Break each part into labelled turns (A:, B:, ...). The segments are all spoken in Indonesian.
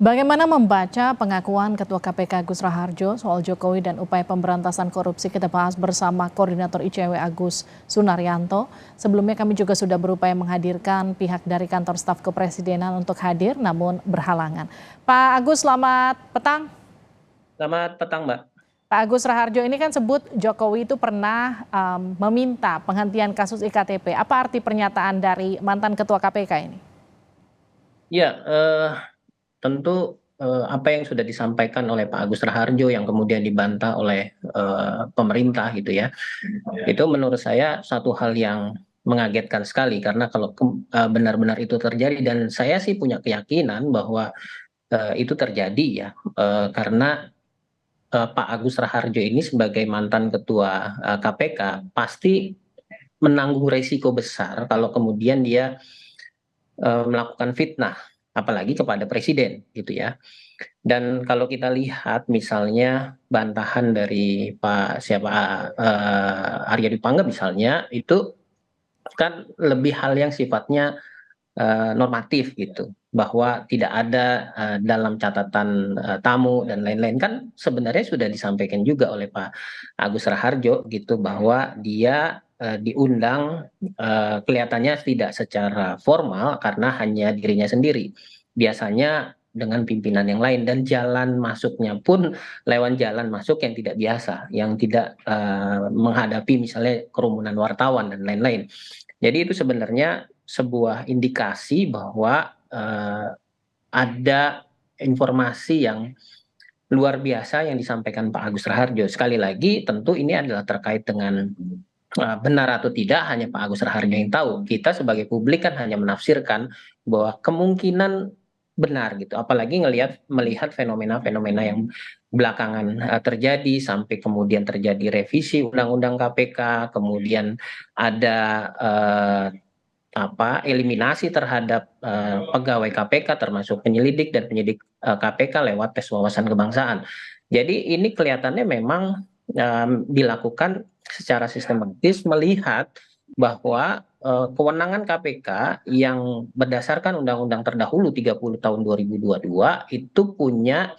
A: Bagaimana membaca pengakuan Ketua KPK Agus Raharjo soal Jokowi dan upaya pemberantasan korupsi? Kita bahas bersama Koordinator ICW Agus Sunaryanto. Sebelumnya kami juga sudah berupaya menghadirkan pihak dari kantor staf kepresidenan untuk hadir namun berhalangan. Pak Agus, selamat petang.
B: Selamat petang, Mbak.
A: Pak Agus Raharjo ini kan sebut Jokowi itu pernah meminta penghentian kasus IKTP. Apa arti pernyataan dari mantan Ketua KPK ini?
B: Ya, tentu apa yang sudah disampaikan oleh Pak Agus Raharjo yang kemudian dibantah oleh pemerintah gitu ya, itu menurut saya satu hal yang mengagetkan sekali karena kalau benar-benar itu terjadi dan saya sih punya keyakinan bahwa itu terjadi ya, karena Pak Agus Raharjo ini sebagai mantan ketua KPK pasti menanggung resiko besar kalau kemudian dia melakukan fitnah, apalagi kepada presiden gitu ya. Dan kalau kita lihat misalnya bantahan dari Arya Dwi Pangga misalnya itu kan lebih hal yang sifatnya normatif gitu, bahwa tidak ada dalam catatan tamu dan lain-lain, kan sebenarnya sudah disampaikan juga oleh Pak Agus Raharjo gitu bahwa dia diundang kelihatannya tidak secara formal karena hanya dirinya sendiri, biasanya dengan pimpinan yang lain, dan jalan masuknya pun lewat jalan masuk yang tidak biasa, yang tidak menghadapi misalnya kerumunan wartawan dan lain-lain. Jadi itu sebenarnya sebuah indikasi bahwa ada informasi yang luar biasa yang disampaikan Pak Agus Raharjo. Sekali lagi tentu ini adalah terkait dengan benar atau tidak hanya Pak Agus Raharjo yang tahu. Kita sebagai publik kan hanya menafsirkan bahwa kemungkinan benar gitu. Apalagi melihat fenomena-fenomena yang belakangan terjadi sampai kemudian terjadi revisi Undang-Undang KPK, kemudian ada eliminasi terhadap pegawai KPK termasuk penyelidik dan penyidik KPK lewat tes wawasan kebangsaan. Jadi ini kelihatannya memang dilakukan secara sistematis melihat bahwa kewenangan KPK yang berdasarkan undang-undang terdahulu 30 tahun 2022 itu punya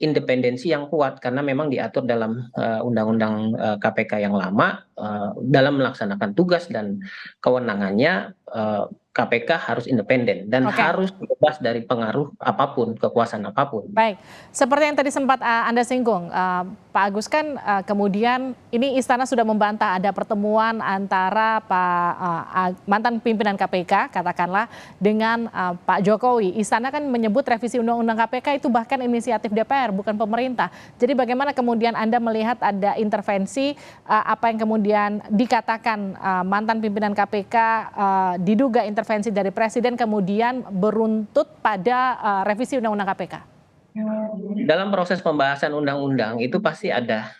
B: independensi yang kuat karena memang diatur dalam undang-undang KPK yang lama, dalam melaksanakan tugas dan kewenangannya KPK harus independen dan harus bebas dari pengaruh apapun, kekuasaan apapun.
A: Baik, seperti yang tadi sempat Anda singgung, Pak Agus, kan kemudian ini Istana sudah membantah ada pertemuan antara mantan pimpinan KPK katakanlah dengan Pak Jokowi. Istana kan menyebut revisi Undang-Undang KPK itu bahkan inisiatif DPR bukan pemerintah. Jadi bagaimana kemudian Anda melihat ada intervensi apa yang kemudian dikatakan mantan pimpinan KPK diduga intervensi dari presiden kemudian beruntut pada revisi Undang-Undang KPK?
B: Dalam proses pembahasan undang-undang itu pasti ada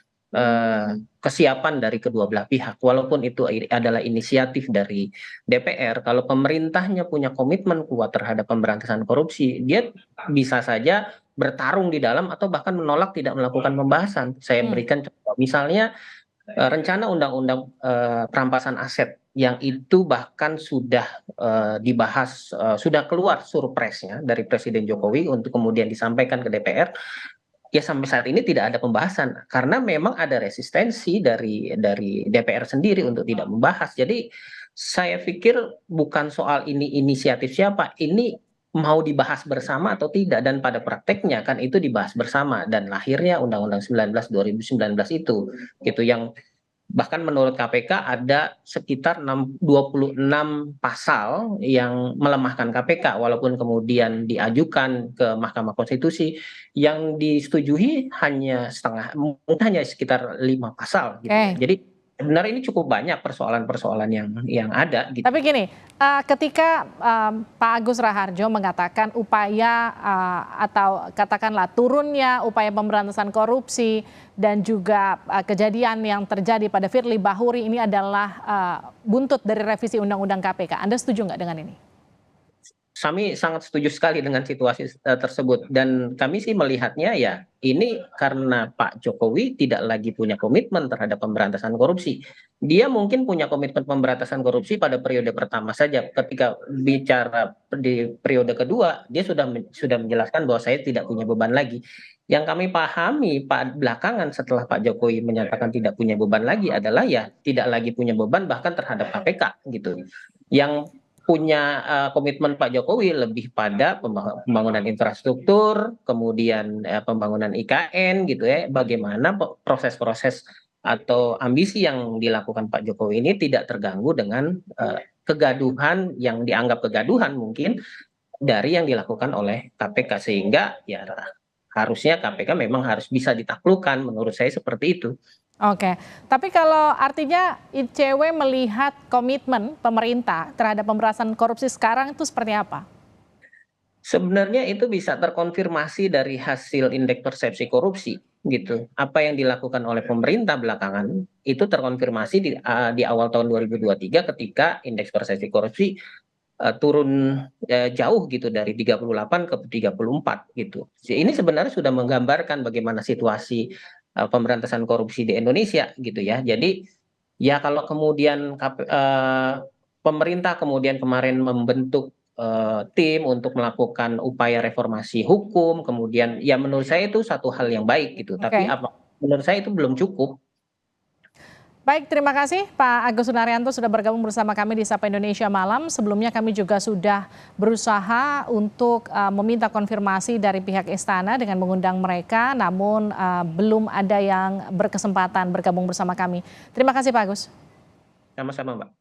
B: kesiapan dari kedua belah pihak, walaupun itu adalah inisiatif dari DPR. Kalau pemerintahnya punya komitmen kuat terhadap pemberantasan korupsi, dia bisa saja bertarung di dalam atau bahkan menolak tidak melakukan pembahasan. Saya berikan contoh, misalnya rencana undang-undang perampasan aset yang itu bahkan sudah dibahas, sudah keluar surpresnya dari Presiden Jokowi untuk kemudian disampaikan ke DPR, ya sampai saat ini tidak ada pembahasan karena memang ada resistensi dari DPR sendiri untuk tidak membahas. Jadi saya pikir bukan soal ini inisiatif siapa, ini mau dibahas bersama atau tidak, dan pada prakteknya kan itu dibahas bersama dan lahirnya Undang-Undang 19 2019 itu gitu, yang bahkan menurut KPK ada sekitar 26 pasal yang melemahkan KPK, walaupun kemudian diajukan ke Mahkamah Konstitusi yang disetujui hanya setengah, mungkin hanya sekitar 5 pasal gitu. Jadi sebenarnya ini cukup banyak persoalan-persoalan yang ada gitu.
A: Tapi gini, ketika Pak Agus Raharjo mengatakan upaya atau katakanlah turunnya upaya pemberantasan korupsi dan juga kejadian yang terjadi pada Firly Bahuri ini adalah buntut dari revisi Undang-Undang KPK, Anda setuju nggak dengan ini?
B: kami sangat setuju sekali dengan situasi tersebut dan kami sih melihatnya ya ini karena Pak Jokowi tidak lagi punya komitmen terhadap pemberantasan korupsi. Dia mungkin punya komitmen pemberantasan korupsi pada periode pertama saja. Ketika bicara di periode kedua, dia sudah menjelaskan bahwa saya tidak punya beban lagi. Yang kami pahami belakangan setelah Pak Jokowi menyatakan tidak punya beban lagi adalah ya tidak lagi punya beban bahkan terhadap KPK gitu. Yang punya komitmen Pak Jokowi lebih pada pembangunan infrastruktur, kemudian pembangunan IKN gitu ya, bagaimana proses-proses atau ambisi yang dilakukan Pak Jokowi ini tidak terganggu dengan kegaduhan yang dianggap kegaduhan mungkin dari yang dilakukan oleh KPK sehingga ya harusnya KPK memang harus bisa ditaklukkan menurut saya seperti itu.
A: Oke, tapi kalau artinya ICW melihat komitmen pemerintah terhadap pemberantasan korupsi sekarang itu seperti apa?
B: Sebenarnya itu bisa terkonfirmasi dari hasil indeks persepsi korupsi gitu. Apa yang dilakukan oleh pemerintah belakangan itu terkonfirmasi di awal tahun 2023 ketika indeks persepsi korupsi turun jauh gitu dari 38 ke 34 gitu. Ini sebenarnya sudah menggambarkan bagaimana situasi pemberantasan korupsi di Indonesia gitu ya. Jadi ya kalau kemudian pemerintah kemudian kemarin membentuk tim untuk melakukan upaya reformasi hukum, kemudian ya menurut saya itu satu hal yang baik gitu. Tapi
A: Oke.
B: menurut saya itu belum cukup.
A: Baik, terima kasih Pak Agus Sunaryanto sudah bergabung bersama kami di Sapa Indonesia Malam. Sebelumnya kami juga sudah berusaha untuk meminta konfirmasi dari pihak istana dengan mengundang mereka, namun belum ada yang berkesempatan bergabung bersama kami. Terima kasih Pak Agus.
B: Sama-sama, Mbak.